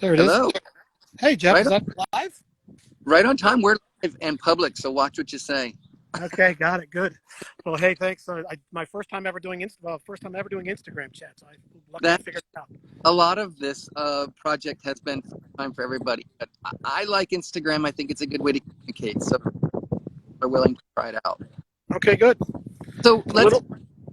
There it is. Hello. Hey, Jeff, Right is on, that live? right on time. We're live and public, so watch what you say. Okay, got it. Good. Well, hey, thanks. My first time ever doing first time ever doing Instagram chat. So I luckily That figured it out. a lot of this project has been time for everybody, but I like Instagram. I think it's a good way to communicate. So we're willing to try it out. Okay, good. So A let's little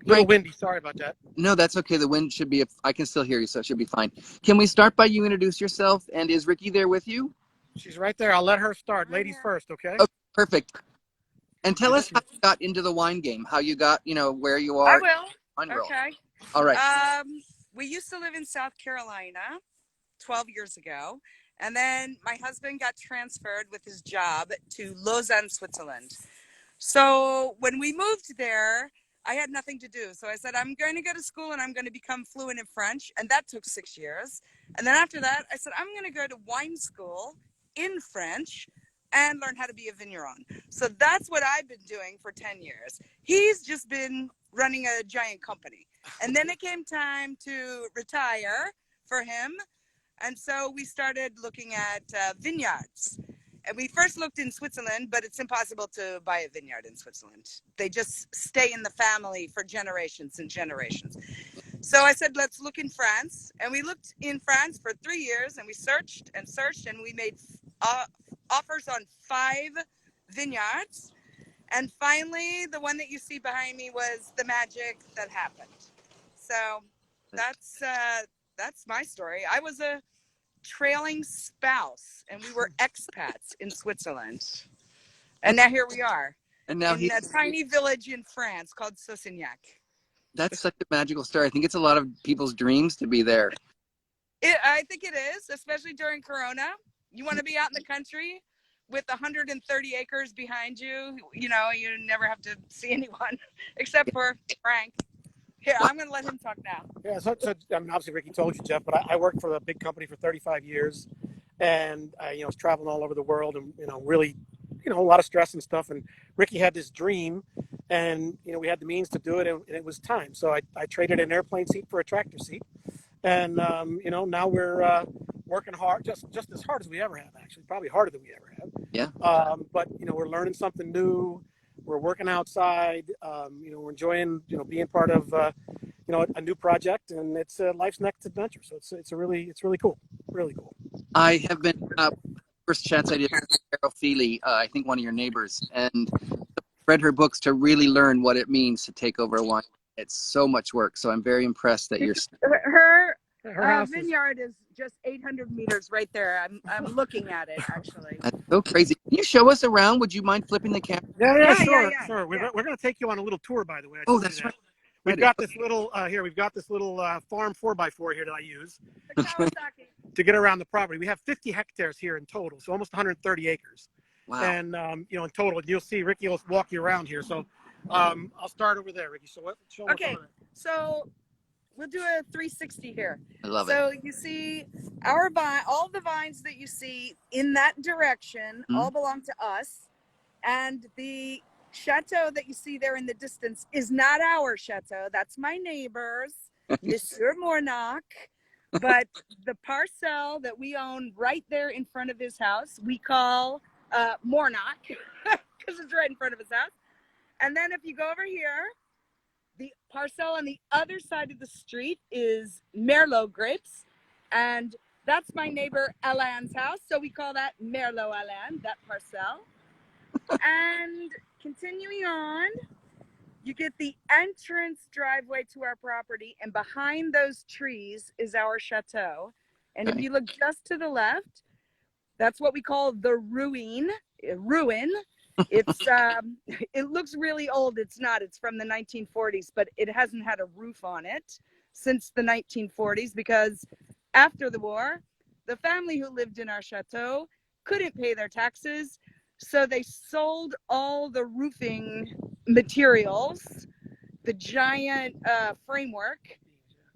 break. windy. Sorry about that. No, that's okay. The wind should be. I can still hear you, so it should be fine. Can we start by you introduce yourself? And is Riki there with you? She's right there. I'll let her start. Ladies first, okay? Oh, perfect. And tell And us how you got into the wine game. How you got, where you I are. will. Unreal. Okay. All right. We used to live in South Carolina 12 years ago. And then my husband got transferred with his job to Lausanne, Switzerland. So when we moved there, I had nothing to do. So I said, I'm going to go to school and I'm going to become fluent in French. And that took 6 years. And then after that, I said, I'm going to go to wine school in French and learn how to be a vigneron. So that's what I've been doing for 10 years. He's just been running a giant company. And then it came time to retire for him. And so we started looking at vineyards. And we first looked in Switzerland, but it's impossible to buy a vineyard in Switzerland. They just stay in the family for generations and generations. So I said, let's look in France. And we looked in France for 3 years, and we searched, and we made offers on 5 vineyards. And finally, the one that you see behind me was the magic that happened. So that's my story. I was a trailing spouse, and we were expats in Switzerland. And now here we are And now in a tiny village in France called Saussignac. That's such a magical story. I think it's a lot of people's dreams to be there. I think it is, especially during Corona. You want to be out in the country with 130 acres behind you. You never have to see anyone except for Frank. Here, I'm going to let him talk now. Yeah, so obviously Riki told you, Jeff, but I worked for a big company for 35 years, and I was traveling all over the world, and really, a lot of stress and stuff. And Riki had this dream, and we had the means to do it, and it was time. So I traded an airplane seat for a tractor seat, and now we're working hard, just as hard as we ever have, actually, probably harder than we ever have. Yeah. But we're learning something new. We're working outside. We're enjoying being part of a new project, and it's life's next adventure. So it's really cool, really cool. I have been first chats I did with Fayolle, I think one of your neighbors, and read her books to really learn what it means to take over a wine. It's so much work. So I'm very impressed that you're. Her vineyard is just 800 meters right there. I'm looking at it, actually. That's so crazy. Can you show us around? Would you mind flipping the camera? Yeah, sure. We're going to take you on a little tour, by the way. That's right. We've got this little farm 4x4 here that I use to get around the property. We have 50 hectares here in total, so almost 130 acres. Wow. And in total, you'll see Riki will walk you around here. So I'll start over there, Riki. Okay, so we'll do a 360 here. I love it. So you see our vine, all the vines that you see in that direction, all belong to us. And the chateau that you see there in the distance is not our chateau. That's my neighbor's, Monsieur Mornac. But the parcel that we own right there in front of his house, we call Mornac, because it's right in front of his house. And then if you go over here, the parcel on the other side of the street is Merlot grapes. And that's my neighbor Alain's house. So we call that Merlot Alain, that parcel. And continuing on, you get the entrance driveway to our property. And behind those trees is our chateau. And if you look just to the left, that's what we call the ruin. It's it looks really old. It's not. It's from the 1940s, but it hasn't had a roof on it since the 1940s because after the war, the family who lived in our chateau couldn't pay their taxes, so they sold all the roofing materials, the giant framework,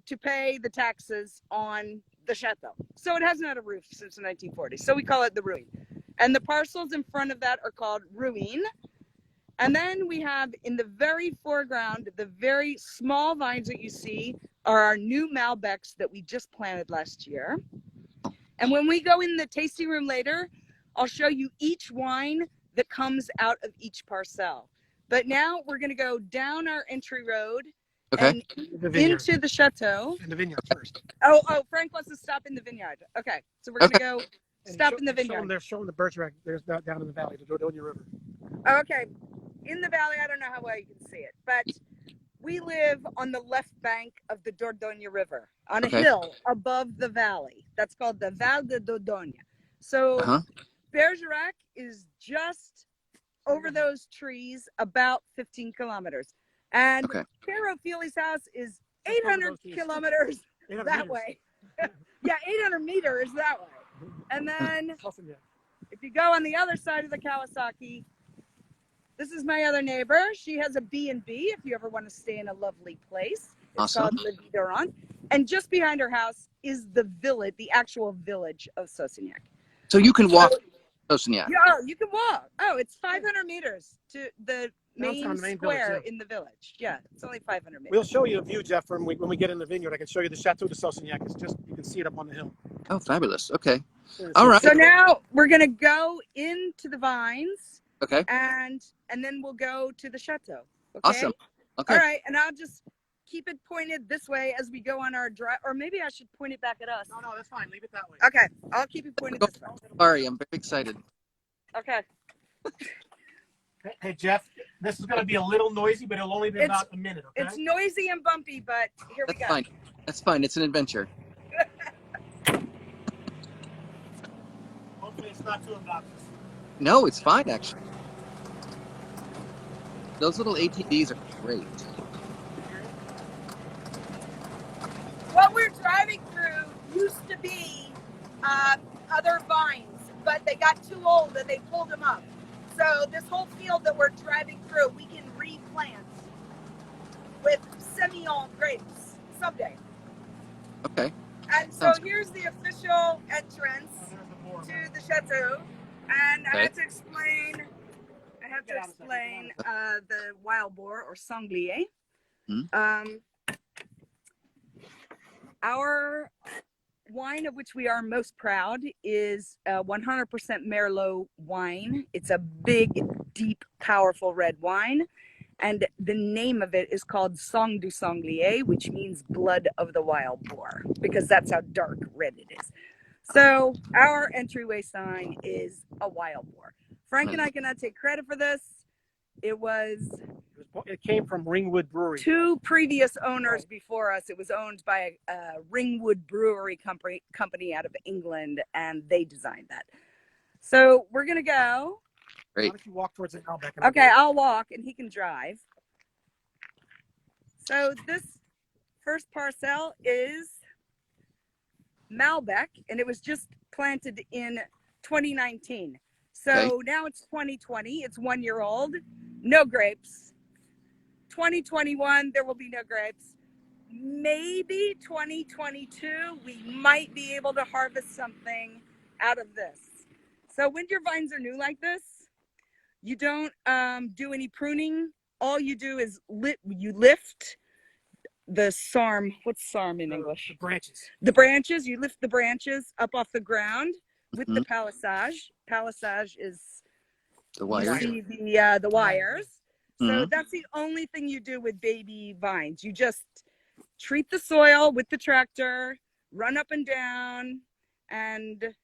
to pay the taxes on the chateau. So it hasn't had a roof since the 1940s. So we call it the ruin. And the parcels in front of that are called ruin. And then we have in the very foreground, the very small vines that you see are our new Malbecs that we just planted last year. And when we go in the tasting room later, I'll show you each wine that comes out of each parcel. But now we're going to go down our entry road and into the chateau. In the vineyard first. Oh, Frank wants to stop in the vineyard. Okay, so we're going to go stop in the vineyard. They're showing the Bergerac. There's down in the valley, the Dordogne River. Okay, in the valley, I don't know how well you can see it, but we live on the left bank of the Dordogne River, on a hill above the valley. That's called the Val de Dordogne. So Bergerac is just over those trees, about 15 kilometers. And Fayolle house is 800 kilometers that way. Yeah, 800 meters that way. And then if you go on the other side of the Kawasaki, this is my other neighbor. She has a B&B if you ever want to stay in a lovely place. It's called Le Vineyard. And just behind her house is the village, the actual village of Sausignac. So you can walk Sausignac. Yeah, you can walk. Oh, it's 500 meters to the main square village, in the village. Yeah, it's only 500 meters. We'll show you a view, Jeff, when we get in the vineyard. I can show you the Chateau de Sausignac. It's just, you can see it up on the hill. Oh, fabulous. Okay. All right. So now we're going to go into the vines. Okay. And then we'll go to the chateau. Okay? Awesome. Okay. All right. And I'll just keep it pointed this way as we go on our drive. Or maybe I should point it back at us. No, that's fine. Leave it that way. Okay. I'll keep it pointed this way. Sorry, I'm very excited. Okay. Hey, Jeff, this is going to be a little noisy, but it'll only be about a minute, okay? It's noisy and bumpy, but here we go. Fine. That's fine. It's an adventure. Hopefully it's not too obnoxious. No, it's fine, actually. Those little ATVs are great. What we're driving through used to be other vines, but they got too old and they pulled them up. So this whole field that we're driving through, we can replant with Semillon grapes someday. Okay. And so here's the official entrance to the chateau. And I have to explain the wild boar or sanglier. Our wine of which we are most proud is a 100% Merlot wine. It's a big, deep, powerful red wine. And the name of it is called Sang du Sanglier, which means blood of the wild boar, because that's how dark red it is. So our entryway sign is a wild boar. Frank and I cannot take credit for this. It came from Ringwood Brewery. Two previous owners before us. It was owned by a Ringwood Brewery company out of England, and they designed that. So we're going to go. Great. Why don't you walk towards the Malbec? Okay, I'll walk, and he can drive. So this first parcel is Malbec, and it was just planted in 2019. So now it's 2020. It's 1 year old. No grapes. 2021, there will be no grapes. Maybe 2022, we might be able to harvest something out of this. So when your vines are new like this, you don't do any pruning. All you do is you lift the SARM. What's SARM in English? The branches. The branches. You lift the branches up off the ground with the palissage. Palissage is the wires. You see the wires. So that's the only thing you do with baby vines. You just treat the soil with the tractor, run up and down, and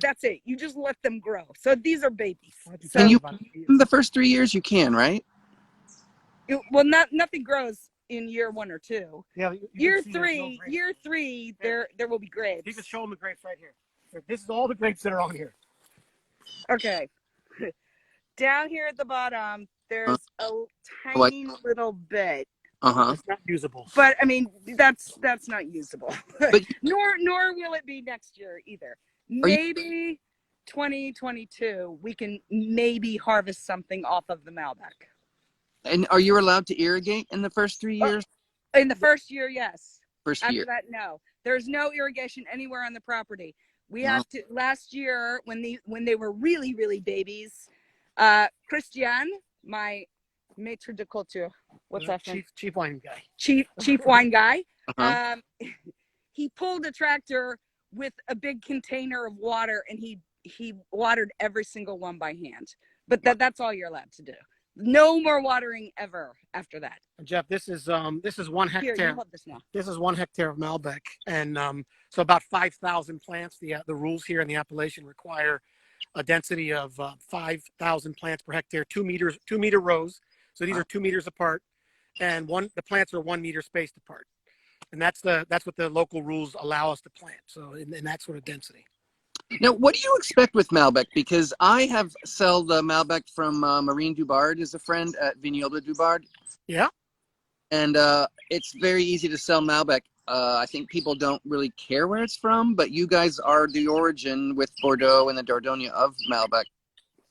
that's it. You just let them grow. So these are babies. So, can you, in the first 3 years, you can, right? Nothing grows in year 1 or 2. Yeah. Year three, there will be grapes. You can show them the grapes right here. This is all the grapes that are on here. Okay. Down here at the bottom, there's a tiny little bit. It's not usable. But I mean, that's not usable. But nor will it be next year either. Maybe 2022 we can maybe harvest something off of the Malbec. And are you allowed to irrigate in the first 3 years? In the first year, yes. After that, no. There's no irrigation anywhere on the property. We have to. Last year, when they were really, really babies, Christian, my maître de culture, what's that? Chief wine guy. Chief wine guy. He pulled a tractor with a big container of water, and he watered every single one by hand. But that's all you're allowed to do. No more watering ever after that. Jeff, this is 1 Here, hectare. you hold this now. This is 1 hectare of Malbec, and so about 5,000 plants. The rules here in the appellation require a density of 5,000 plants per hectare, 2-meter rows. So these are 2 meters apart, and the plants are 1 meter spaced apart, and that's what the local rules allow us to plant. So in that sort of density. Now, what do you expect with Malbec? Because I have sold the Malbec from Marine Dubard as a friend at Vignoble Dubard. Yeah. And it's very easy to sell Malbec. I think people don't really care where it's from, but you guys are the origin with Bordeaux and the Dordogne of Malbec.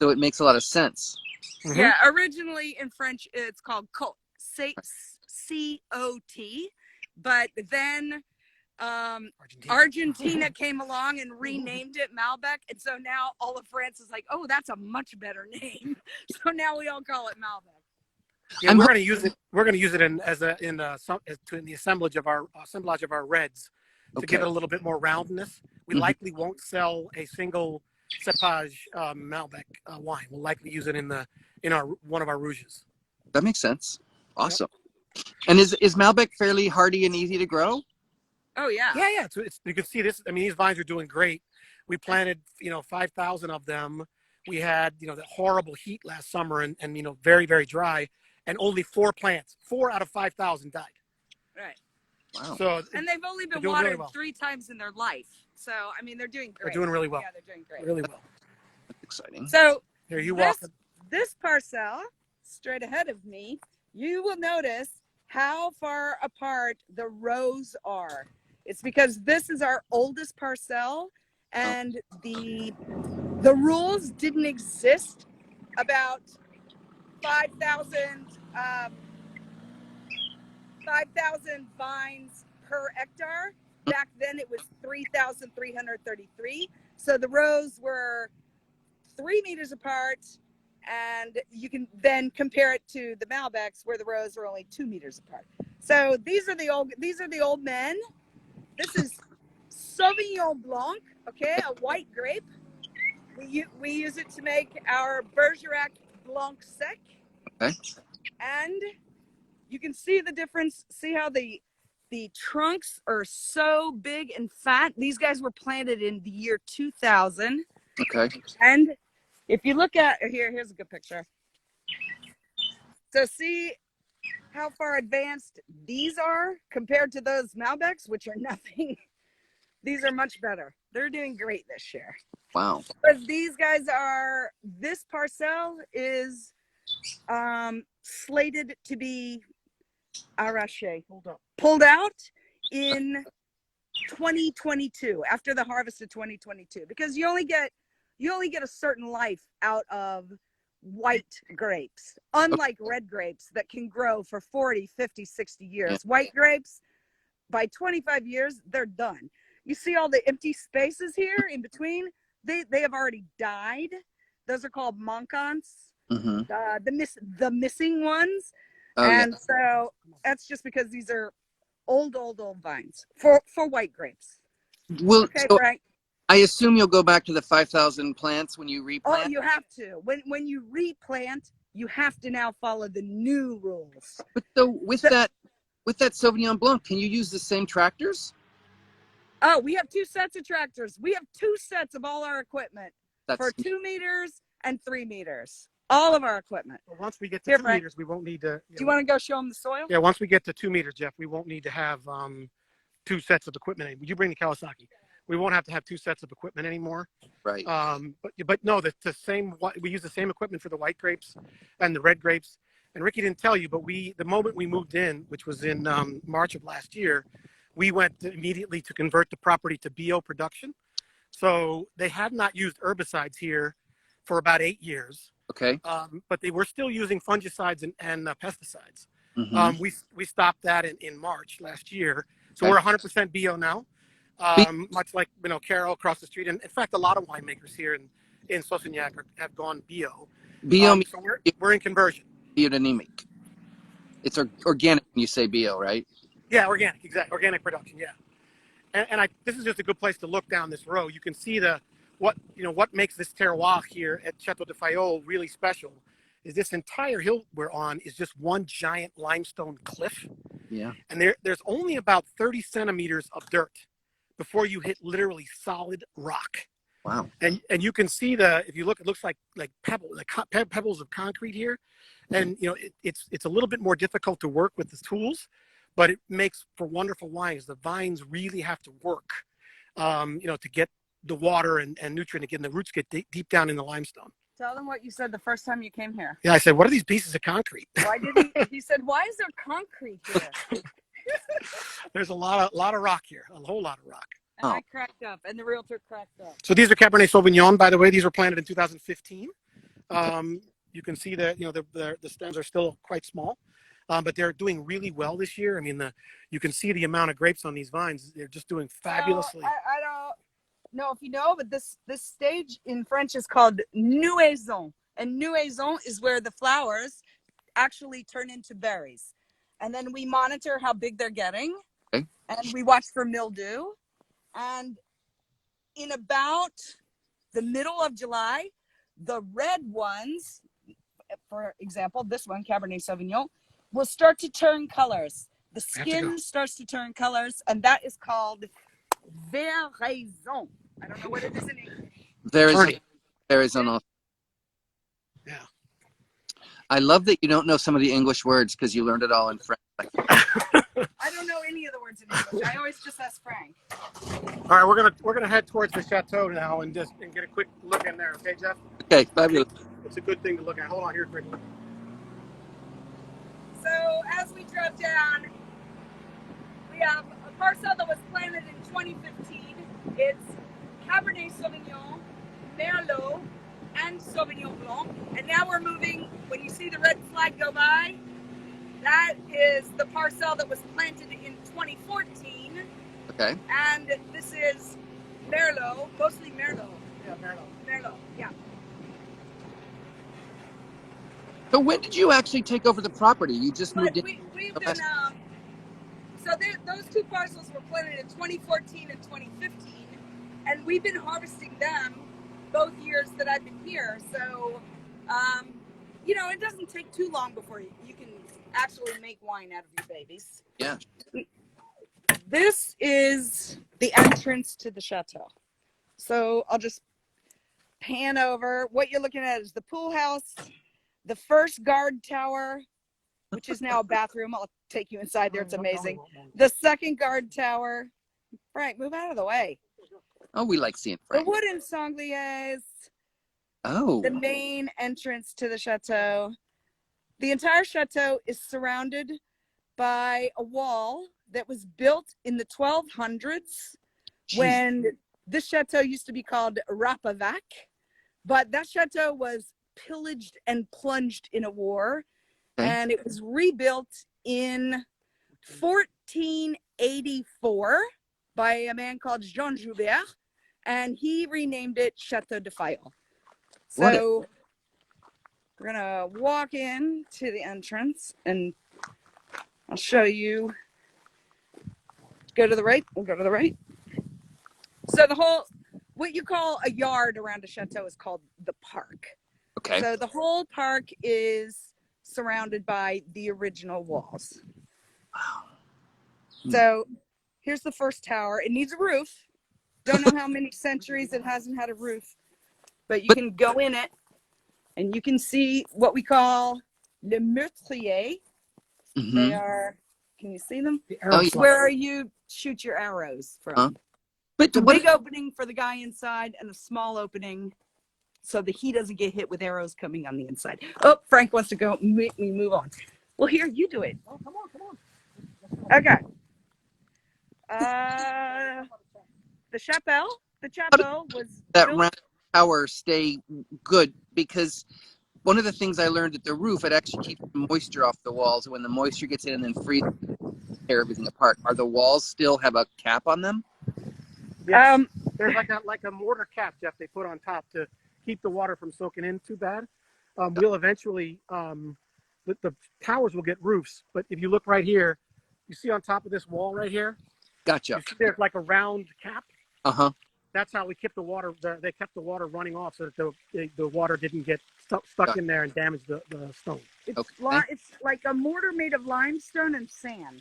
So it makes a lot of sense. Mm-hmm. Yeah, originally in French, it's called C-O-T, but then Argentina came along and renamed it Malbec, and so now all of France is like, oh, that's a much better name. So now we all call it Malbec. Yeah, we're going to use it. We're going to use it in the assemblage of our reds to give it a little bit more roundness. We likely won't sell a single cepage Malbec wine. We'll likely use it in one of our rouges. That makes sense. Awesome. Yep. And is Malbec fairly hardy and easy to grow? Oh yeah. Yeah. It's you can see this. I mean, these vines are doing great. We planted 5,000 of them. We had the horrible heat last summer and very, very dry. And only 4 out of 5,000 died. Right. Wow. So, and they've only been watered 3 times in their life. So, I mean, they're doing great. They're doing really well. Yeah, they're doing great. Really well. That's exciting. So, here you walk. This parcel, straight ahead of me, you will notice how far apart the rows are. It's because this is our oldest parcel, and the rules didn't exist about 5,000 vines per hectare. Back then it was 3,333. So the rows were 3 meters apart, and you can then compare it to the Malbecs where the rows are only 2 meters apart. So these are the old men. This is Sauvignon Blanc, okay, a white grape. We use it to make our Bergerac Blanc Sec. Okay. And you can see the difference. See how the trunks are so big and fat. These guys were planted in the year 2000. Okay. And if you look at here's a good picture. So see how far advanced these are compared to those Malbecs, which are nothing. These are much better. They're doing great this year. Wow. But these guys this parcel is slated to be arraché, pulled out in 2022, after the harvest of 2022, because you only get a certain life out of white grapes, unlike red grapes that can grow for 40, 50, 60 years. Yeah. White grapes, by 25 years, they're done. You see all the empty spaces here in between? They have already died. Those are called manquants. Mm-hmm. The missing ones. So that's just because these are old vines for white grapes. Well, okay, so Frank. I assume you'll go back to the 5,000 plants when you replant. Oh, you have to. When you replant, you have to now follow the new rules. But so with that Sauvignon Blanc, can you use the same tractors? Oh, we have 2 sets of tractors. We have 2 sets of all our equipment for 2 meters and 3 meters. All of our equipment. Well, once we get to 2 meters, we won't need to. Do you want to go show them the soil? Yeah, once we get to 2 meters, Jeff, we won't need to have 2 sets of equipment. Would you bring the Kawasaki? We won't have to have 2 sets of equipment anymore. Right. But no, the same. We use the same equipment for the white grapes and the red grapes. And Ricky didn't tell you, but the moment we moved in, which was in March of last year, we went immediately to convert the property to bio production. So they had not used herbicides here for about 8 years. Okay. But they were still using fungicides and pesticides. Mm-hmm. We stopped that in March last year. So we're 100% bio now, much like Carol across the street. And in fact, a lot of winemakers here in Sauvignac have gone bio. Bio. So we're in conversion. Biodynamic. It's organic when you say bio, right? Yeah, organic, exactly. Organic production, yeah. and this is just a good place to look down this road. You can see what makes this terroir here at Chateau de Fayolle really special is this entire hill we're on is just one giant limestone cliff. Yeah. And there's only about 30 centimeters of dirt before you hit literally solid rock. Wow. And you can see if you look, it looks like pebbles of concrete here. And it's a little bit more difficult to work with the tools, but it makes for wonderful wines. The vines really have to work, to get the water and nutrient again. The roots get deep down in the limestone. Tell them what you said the first time you came here. Yeah, I said, what are these pieces of concrete? Why didn't you said, why is there concrete here? There's a lot of rock here, a whole lot of rock. And I cracked up, and the realtor cracked up. So these are Cabernet Sauvignon, by the way. These were planted in 2015. You can see that the stems are still quite small, but they're doing really well this year. I mean, you can see the amount of grapes on these vines. They're just doing fabulously. I don't know if you know, but this stage in French is called nouaison, and nouaison is where the flowers actually turn into berries, and then we monitor how big they're getting, and we watch for mildew, and in about the middle of July, the red ones, for example, this one, Cabernet Sauvignon, will start to turn colors. The skin starts to turn colors, and that is called veraison. I don't know what it is in English. Veraison. Yeah. I love that you don't know some of the English words because you learned it all in French. I don't know any of the words in English. I always just ask Frank. All right, we're gonna head towards the chateau now and get a quick look in there. Okay, Jeff? Okay, fabulous. It's a good thing to look at. Hold on here quickly. So as we drove down, we have a parcel that was planted in 2015. It's Cabernet Sauvignon, Merlot, and Sauvignon Blanc. And now we're moving, when you see the red flag go by, that is the parcel that was planted in 2014. Okay. And this is Merlot, mostly Merlot. Yeah, Merlot, yeah. So when did you actually take over the property? You just moved in? We've been, those two parcels were planted in 2014 and 2015, and we've been harvesting them both years that I've been here. So, it doesn't take too long before you can actually make wine out of your babies. Yeah. This is the entrance to the chateau. So I'll just pan over. What you're looking at is the pool house, the first guard tower, which is now a bathroom. I'll take you inside there. It's amazing. The second guard tower. Frank, move out of the way. Oh, we like seeing Frank. The wooden sangliers. Oh. The main entrance to the chateau. The entire chateau is surrounded by a wall that was built in the 1200s. Jeez. When this chateau used to be called Rapavac, but that chateau was pillaged and plunged in a war, and it was rebuilt in 1484 by a man called Jean Joubert, and he renamed it Chateau de Fayolle. So we're gonna walk in to the entrance, and I'll show you. Go to the right. We'll go to the right. So what you call a yard around a chateau is called the park. Okay. So the whole park is surrounded by the original walls. Wow. So here's the first tower. It needs a roof. Don't know how many centuries it hasn't had a roof, but you can go in it and you can see what we call le meurtrier. Mm-hmm. They are, can you see them? Yeah. Where you shoot your arrows from. Huh? But the big opening for the guy inside and a small opening so that he doesn't get hit with arrows coming on the inside. Oh, Frank wants to go. Make me move on. Well, here, you do it. Oh, come on. Okay. The Chateau was that built. round tower stay good, because one of the things I learned at the roof, it actually keeps the moisture off the walls. When the moisture gets in and then freezes, tear everything apart. Are the walls still have a cap on them? Yes. There's like a mortar cap, Jeff, they put on top to keep the water from soaking in too bad. We'll eventually, the towers will get roofs, but if you look right here, you see on top of this wall right here, Gotcha. You see there's like a round cap. Uh-huh. That's how we kept the water. They kept the water running off so that the water didn't get stuck in there and damage the stone. It's, Okay. it's like a mortar made of limestone and sand.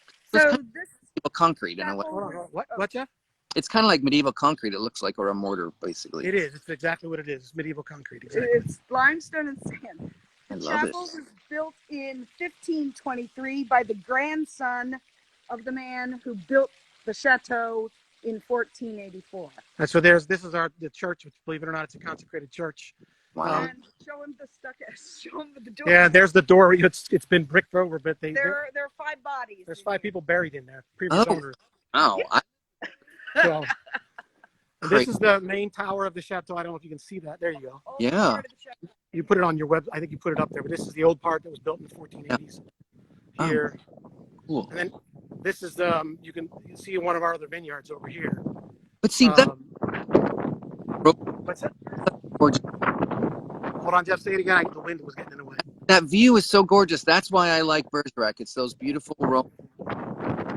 It's So kind of this medieval concrete in a way. Hold on. What, Jeff? It's kind of like medieval concrete, it looks like, or a mortar, basically. It is. It's exactly what it is. It's medieval concrete. Exactly. it's limestone and sand. I The love it. chapel was built in 1523 by the grandson of the man who built the chateau in 1484. And so this is the church, which, believe it or not, it's a consecrated church. Wow. And show him the show him the door. Yeah, there's the door. It's been bricked over, but there are 5 bodies. there's 5 people buried in there, previous owners. Wow. So, and this is the main tower of the chateau. I don't know if you can see that. There you go. Yeah. You put it on your web. I think you put it up there. But this is the old part that was built in the 1480s. Here. Cool. And then this is you can see one of our other vineyards over here. But see, that What's that? gorgeous. Hold on, Jeff. Say it again. The wind was getting in the way. That view is so gorgeous. That's why I like Bergerac. It's those beautiful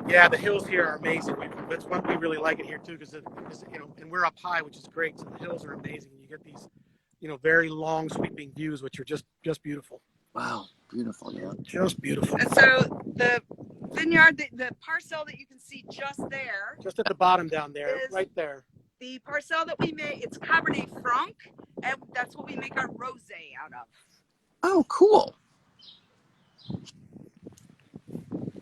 Yeah, the hills here are amazing. That's why we really like it here too, because and we're up high, which is great. So the hills are amazing. You get these, very long, sweeping views, which are just beautiful. Wow, beautiful. Yeah. Just beautiful. And so the vineyard, the parcel that you can see just there, Just at the bottom down there, right there. the parcel that we made, it's Cabernet Franc, and that's what we make our rosé out of. Oh, cool.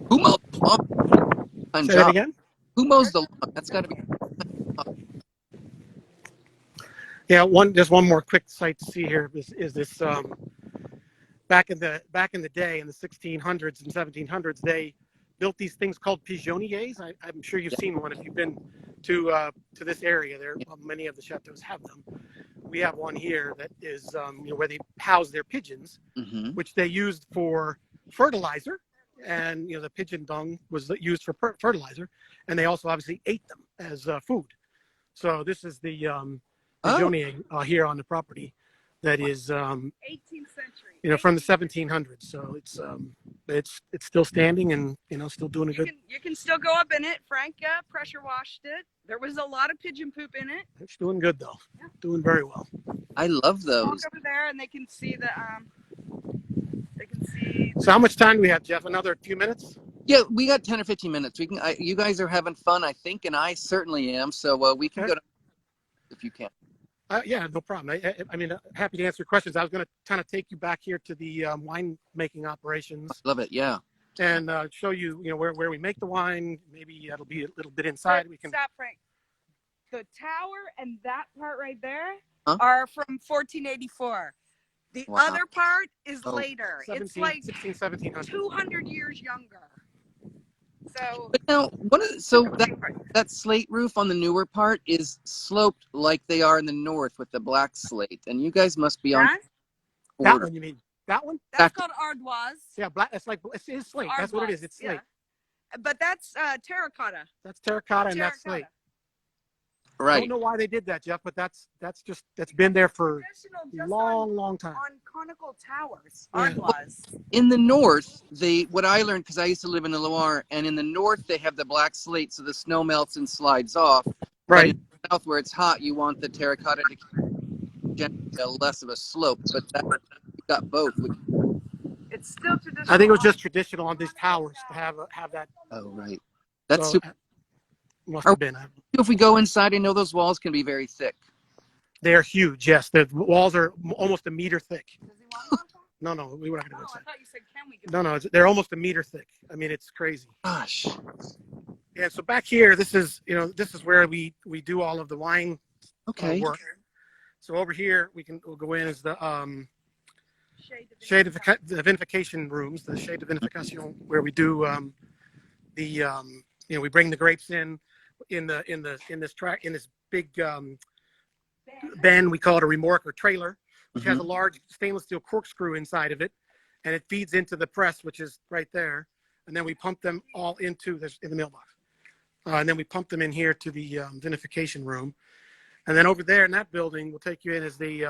Who mows the lawn? Say that again? Who mows the lawn? That's got to be. Yeah, just one more quick sight to see here is this back in the day in the 1600s and 1700s they built these things called pigeonniers. I'm sure you've seen one if you've been to this area. Many of the chateaus have them. We have one here that is where they house their pigeons, which they used for fertilizer, and the pigeon dung was used for fertilizer, and they also obviously ate them as food. So this is the pigeonnier here on the property that is 18th century. from the 1700s. So it's still standing and still doing a good. You can still go up in it. Frank pressure washed it. There was a lot of pigeon poop in it. It's doing good though. Yeah. Doing very well. I love those. Walk over there and they can see the So how much time do we have, Jeff? Another few minutes? Yeah, we got 10 or 15 minutes. We can. You guys are having fun, I think, and I certainly am. So we can go to if you can. Yeah, no problem. I mean, happy to answer questions. I was going to kind of take you back here to the wine making operations. Love it. Yeah. And show you, where we make the wine. Maybe it'll be a little bit inside. We can stop, Frank. The tower and that part right there are from 1484. The other part is later. 1700. 200 years younger. So, but now, that slate roof on the newer part is sloped like they are in the north with the black slate, and you guys must be on that one. You mean that one? That's called ardoise. Yeah, black. It's slate. Ardoise, that's what it is. It's slate. Yeah. But that's terracotta. That's terracotta and that's slate. Right. I don't know why they did that, Jeff, but that's been there for a long time. On conical towers, ardoise. In the north, what I learned, because I used to live in the Loire, and in the north they have the black slate, so the snow melts and slides off. Right. But in the south, where it's hot, you want the terracotta to get less of a slope. But you got both. It's still traditional. I think it was just traditional on these towers to have that. Oh, right. That's so, super. Must have been. If we go inside, I know those walls can be very thick. They are huge. Yes, the walls are almost a meter thick. No, we were not going to go inside. I thought you said, can we go? No, they're almost a meter thick. I mean, it's crazy. Gosh. Yeah. So back here, this is where we do all of the wine work. So over here, we'll go in as the shade of the vinification rooms, the shade of vinification, where we do we bring the grapes in this big bin. We call it a remorque or trailer, which has a large stainless steel corkscrew inside of it, and it feeds into the press, which is right there. And then we pump them all in the mailbox, and then we pump them in here to the vinification room. And then over there in that building, we'll take you in as the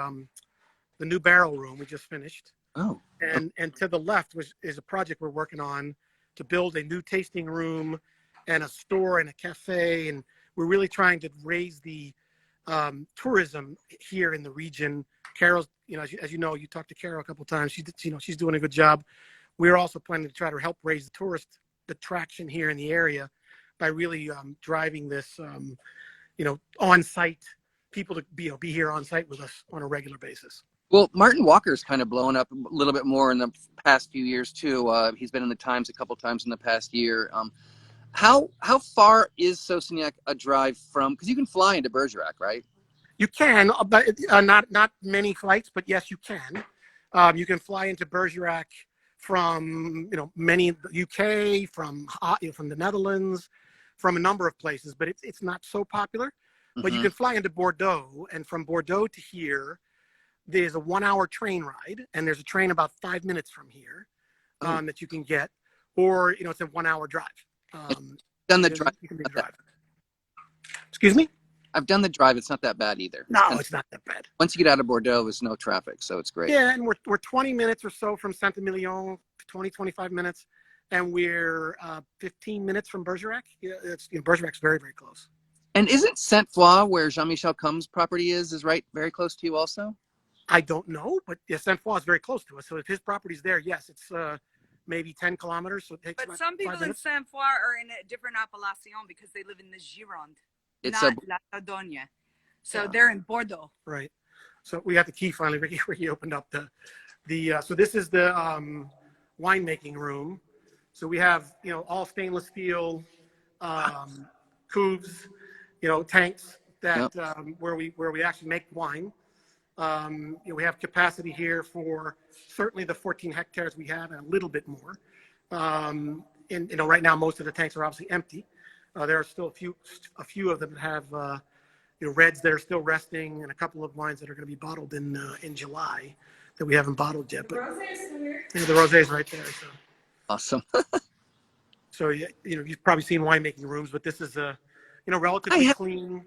new barrel room we just finished. Oh. And to the left is a project we're working on to build a new tasting room and a store and a cafe, and we're really trying to raise the tourism here in the region. Carol's, as you know, you talked to Carol a couple of times. She's doing a good job. We're also planning to try to help raise the tourist attraction here in the area by really driving this, on-site people to be here on site with us on a regular basis. Well, Martin Walker's kind of blown up a little bit more in the past few years too. He's been in the Times a couple times in the past year. How far is Sausignac a drive from? Because you can fly into Bergerac, right? You can, but not many flights. But yes, you can. You can fly into Bergerac from many UK, from the Netherlands, from a number of places. But it's not so popular. But you can fly into Bordeaux, and from Bordeaux to here, there's a 1-hour train ride, and there's a train about 5 minutes from here that you can get, or it's a 1-hour drive. Done the drive. You can be a driver. Excuse me? I've done the drive. It's not that bad either. No, it's not that bad. Once you get out of Bordeaux, there's no traffic, so it's great. Yeah, and we're 20 minutes or so from Saint-Emilion, 25 minutes, and we're 15 minutes from Bergerac. Bergerac's very, very close. And isn't Sainte-Foy, where Jean-Michel Combes' property is right very close to you also? I don't know, but Sainte-Foy is very close to us. So if his property's there, yes, it's maybe 10 kilometers. So it takes. But some people in Sainte-Foy are in a different appellation because they live in the Gironde, It's not La Dordogne. So they're in Bordeaux. Right. So we got the key finally. Ricky opened up the. So this is the winemaking room. So we have all stainless steel cuves, tanks that where we actually make wine. We have capacity here for certainly the 14 hectares we have and a little bit more. Right now most of the tanks are obviously empty. There are still a few of them that have reds that are still resting, and a couple of wines that are going to be bottled in July that we haven't bottled yet. But the rosé is right there. So. Awesome. So you've probably seen winemaking rooms, but this is relatively clean.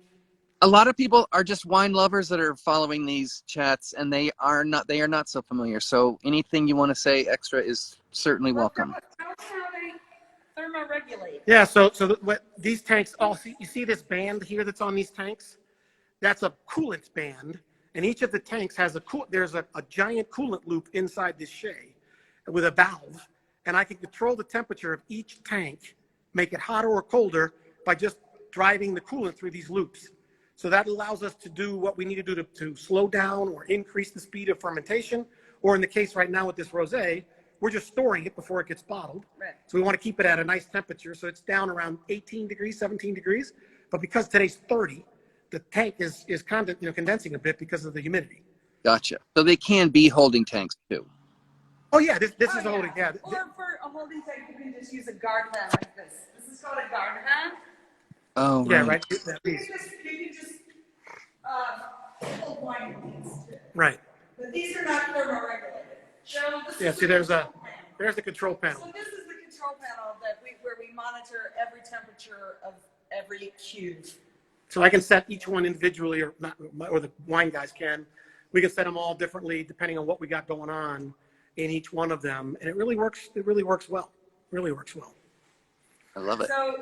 A lot of people are just wine lovers that are following these chats, and they are not so familiar. So anything you want to say extra is certainly welcome. How they thermoregulate? Yeah. So these tanks you see this band here that's on these tanks? That's a coolant band, and each of the tanks has there's a giant coolant loop inside this shay with a valve, and I can control the temperature of each tank, make it hotter or colder by just driving the coolant through these loops. So that allows us to do what we need to do to slow down or increase the speed of fermentation, or in the case right now with this rosé, we're just storing it before it gets bottled. Right. So we want to keep it at a nice temperature, so it's down around 18 degrees, 17 degrees. But because today's 30, the tank is kind of condensing a bit because of the humidity. Gotcha. So they can be holding tanks too. Oh yeah, this is a holding. Yeah. Or for a holding tank, you can just use a garden hand like this. This is called a garden hand. Oh, yeah, right. You can just hold wine in these too. Right. But these are not thermoregulated. See, there's the control panel. So this is the control panel where we monitor every temperature of every cube. So I can set each one individually, or not, or the wine guys can. We can set them all differently depending on what we got going on in each one of them, and it really works. It really works well. Really works well. I love it. So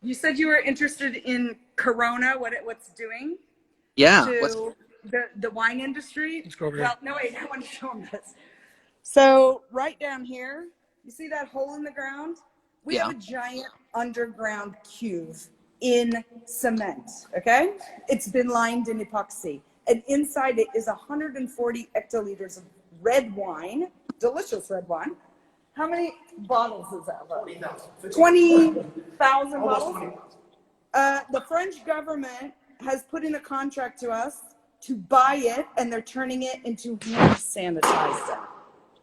you said you were interested in Corona, what's doing? Yeah. To the wine industry. Let's go over here. Well, no wait, I want to show them this. So right down here, you see that hole in the ground? We have a giant underground cuve in cement. Okay, it's been lined in epoxy, and inside it is 140 hectoliters of red wine, delicious red wine. How many bottles is that? 20,000 bottles. The French government has put in a contract to us to buy it, and they're turning it into hand sanitizer.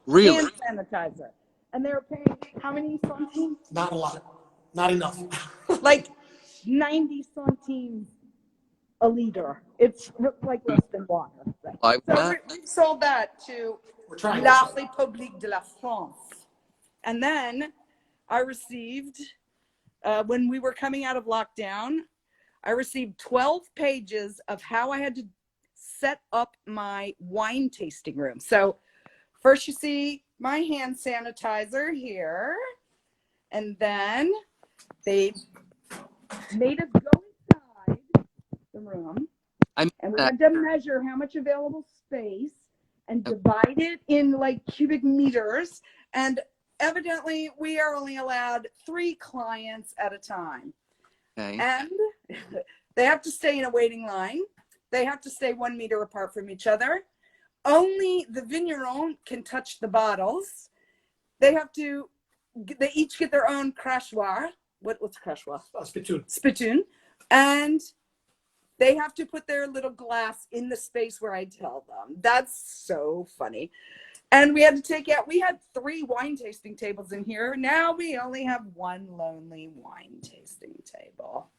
Really? Hand sanitizer. And they're paying how many centimes? Not a lot. Not enough. Like 90 centimes a liter. It's like less than water. Right? So we sold that to La République de la France. And then I received, when we were coming out of lockdown, I received 12 pages of how I had to set up my wine tasting room. So first you see my hand sanitizer here, and then they made us go inside the room, I and we had to measure how much available space and divide it in like cubic meters. And evidently, we are only allowed 3 clients at a time. Okay. And they have to stay in a waiting line. They have to stay 1 meter apart from each other. Only the vigneron can touch the bottles. They each get their own crachoir. What's crachoir? Spittoon. And they have to put their little glass in the space where I tell them. That's so funny. And we had 3 wine tasting tables in here. Now we only have 1 lonely wine tasting table.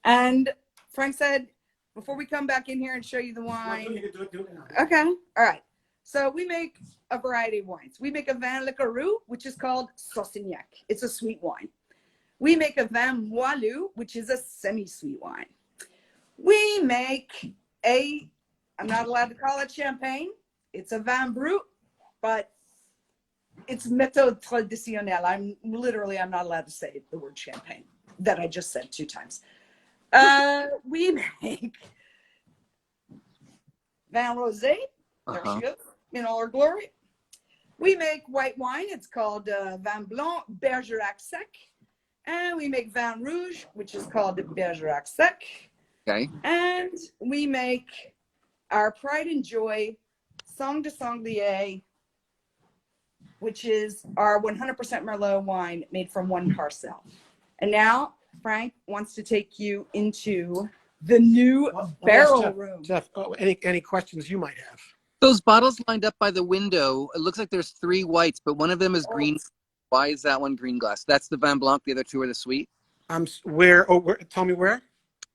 And Frank said, before we come back in here and show you the wine. Okay. All right. So we make a variety of wines. We make a vin le Carreau, which is called Saussignac. It's a sweet wine. We make a vin moelleux, which is a semi-sweet wine. We make I'm not allowed to call it champagne. It's a vin brut, but it's méthode traditionnelle. I'm not allowed to say the word champagne that I just said 2 times. We make vin rosé. There she goes, in all her glory. We make white wine. It's called vin blanc, Bergerac sec. And we make vin rouge, which is called Bergerac sec. Okay. And we make our pride and joy, Sang de Sanglier, which is our 100% Merlot wine made from 1 parcel. And now Frank wants to take you into the new barrel room. Jeff, any questions you might have? Those bottles lined up by the window, it looks like there's 3 whites, but one of them is green. Why is that one green glass? That's the Vin Blanc. The other 2 are the sweet. Where? Tell me where.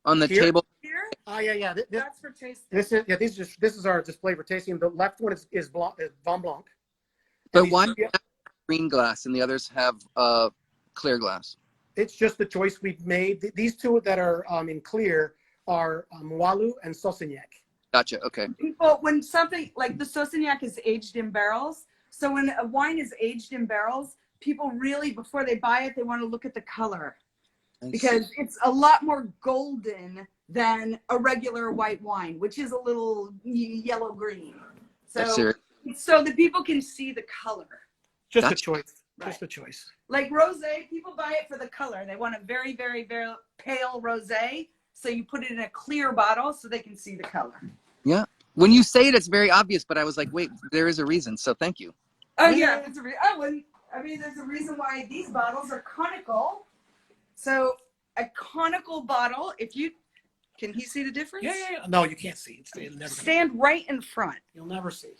On the table. Here? Oh yeah. That's for tasting. This is our display for tasting. The left one is Vin Blanc. But why green glass and the others have clear glass? It's just the choice we've made. These 2 that are in clear are Moelleux and Saussignac. Gotcha. Okay. People, when something like the Saussignac is aged in barrels, so when a wine is aged in barrels, people really, before they buy it, they want to look at the color because it's a lot more golden than a regular white wine, which is a little yellow green. So the people can see the color. Just a choice. Right. Just a choice. Like rosé, people buy it for the color. They want a very, very, very pale rosé. So you put it in a clear bottle so they can see the color. Yeah. When you say it, it's very obvious, but I was like, wait, there is a reason. So thank you. Oh, yeah. There's a reason why these bottles are conical. So a conical bottle, can he see the difference? Yeah. No, you can't see it. Stand right in front. You'll never see.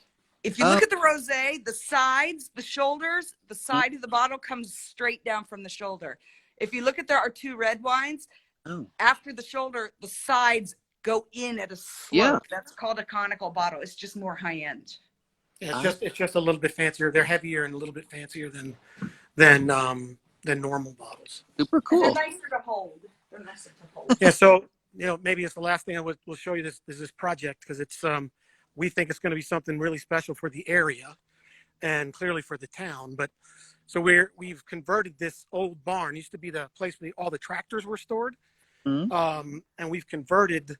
If you look at the rosé, the sides, the shoulders, the side of the bottle comes straight down from the shoulder. If you look at our 2 red wines, after the shoulder, the sides go in at a slope. Yeah. That's called a conical bottle. It's just more high end. Yeah, it's just a little bit fancier. They're heavier and a little bit fancier than normal bottles. Super cool. And they're nicer to hold. Yeah, so maybe it's the last thing we'll show you this project because it's we think it's going to be something really special for the area and clearly for the town. But so we've converted this old barn. It used to be the place where all the tractors were stored. Mm-hmm. And we've converted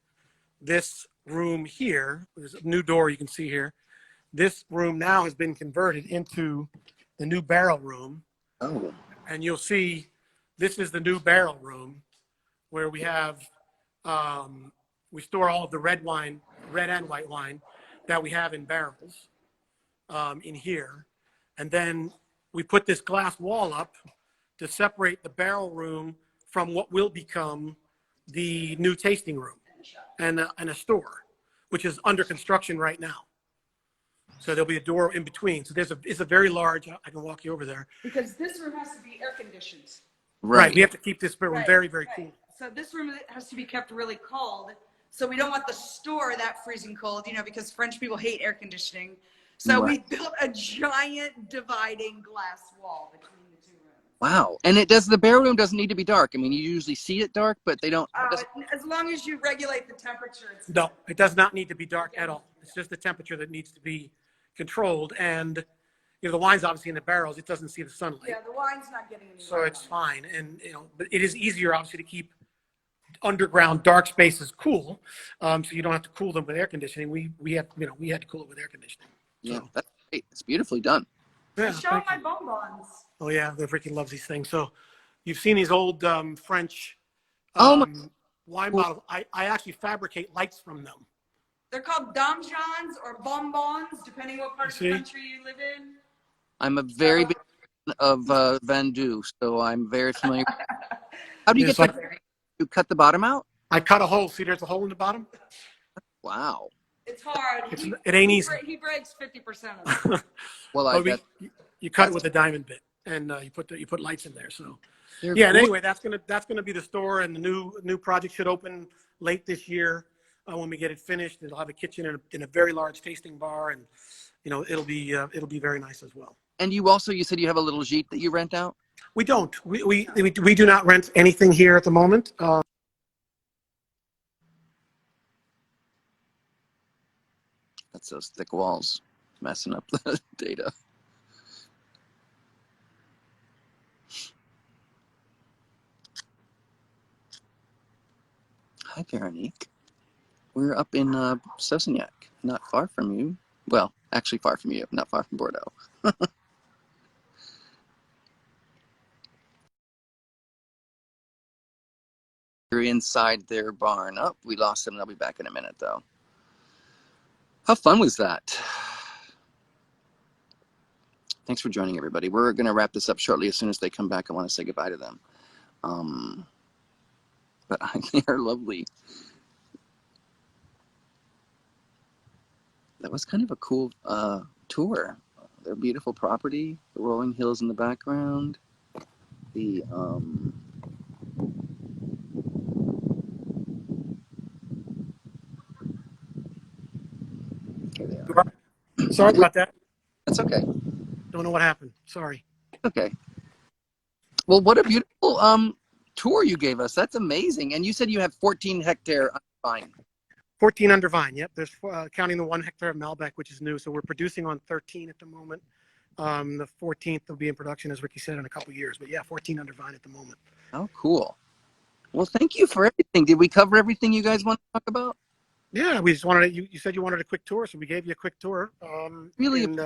this room here. There's a new door you can see here. This room now has been converted into the new barrel room. Oh. And you'll see this is the new barrel room where we have, we store all of the red and white wine that we have in barrels in here. And then we put this glass wall up to separate the barrel room from what will become the new tasting room and a store, which is under construction right now. So there'll be a door in between. So it's a very large, I can walk you over there. Because this room has to be air conditioned. Right. We have to keep this room very, very cool. So this room has to be kept really cold. So we don't want the store that freezing cold, because French people hate air conditioning. So we built a giant dividing glass wall between the 2 rooms. Wow. And the barrel room doesn't need to be dark. I mean, you usually see it dark, but they don't. As long as you regulate the temperature. No, it does not need to be dark at all. It's just the temperature that needs to be controlled. And, the wine's obviously in the barrels. It doesn't see the sunlight. Yeah, the wine's not getting any. So it's fine. And, but it is easier, obviously, to keep underground dark spaces cool. So you don't have to cool them with air conditioning. We had to cool it with air conditioning. Yeah, that's great. It's beautifully done. Yeah, Show my bonbons. Oh, yeah. Ricky loves these things. So you've seen these old French wine bottles. I actually fabricate lights from them. They're called damjons or bonbons, depending what part of the country you live in. I'm a very big fan of Vendu, so I'm very familiar. How do you you cut the bottom out? I cut a hole. See, there's a hole in the bottom? Wow. It's hard. It ain't easy. He breaks 50% of it. Well, you cut it with a diamond bit, and you put lights in there. So yeah. And anyway, that's gonna be the store, and the new project should open late this year. When we get it finished, it'll have a kitchen and a very large tasting bar, and it'll be very nice as well. And you said you have a little gîte that you rent out? We don't. We do not rent anything here at the moment. That's those thick walls messing up the data. Hi, Veronique. We're up in Sosignac, not far from you. Well, actually far from you, not far from Bordeaux. You're inside their barn. Oh, we lost them. They'll be back in a minute, though. How fun was that? Thanks for joining, everybody. We're going to wrap this up shortly. As soon as they come back, I want to say goodbye to them. But they are lovely. That was kind of a cool tour. Their beautiful property, the rolling hills in the background, the here they are. Sorry about that. That's okay. Don't know what happened. Sorry. Okay. Well, what a beautiful tour you gave us. That's amazing. And you said you have 14 hectare vine. 14 under vine. Yep. There's counting the 1 hectare of Malbec, which is new. So we're producing on 13 at the moment. The 14th will be in production, as Ricky said, in a couple of years. But yeah, 14 under vine at the moment. Oh, cool. Well, thank you for everything. Did we cover everything you guys want to talk about? Yeah, we just wanted you said you wanted a quick tour, so we gave you a quick tour. Really? And,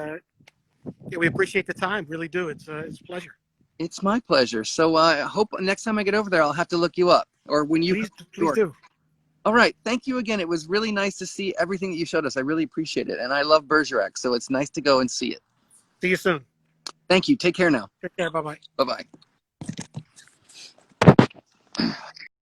yeah, we appreciate the time. Really do. It's a pleasure. It's my pleasure. So I hope next time I get over there, I'll have to look you up, or when you please do. All right. Thank you again. It was really nice to see everything that you showed us. I really appreciate it. And I love Bergerac, so it's nice to go and see it. See you soon. Thank you. Take care now. Take care. Bye-bye. Bye-bye.